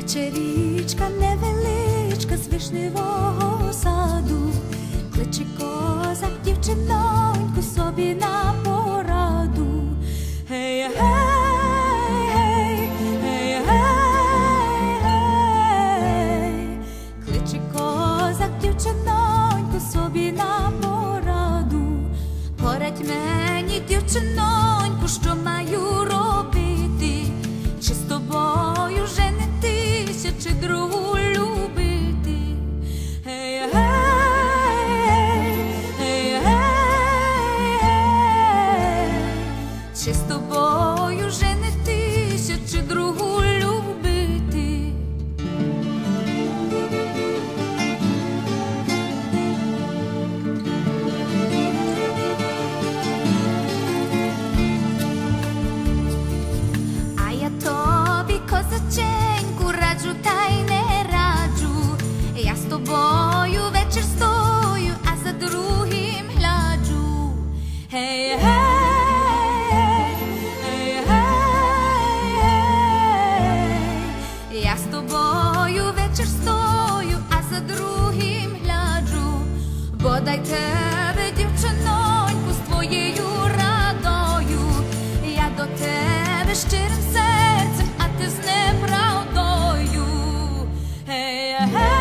Тече річка невеличка з вишневого саду, кличе козак дівчиноньку собі на пораду. Гей, гей, гей, гей, гей, гей, кличе козак дівчиноньку собі на пораду. Порадь мені, дівчиноньку, що маю робити, чи з тобою женитися, чи другу любити. Гей, гей, гей, гей, гей, чи з тобою женитися, чи другу любити. А я тобі, козаченьку, раджу та й не раджу. Я з тобою вечір стою, а за другим гляджу. Гей, гей, гей, гей, гей, я з тобою вечір стою, а за другим гляджу. Бодай тебе, дівчиноньку, з твоєю радою, я до тебе щирим серцем, а ти з неправдою. Гей, гей.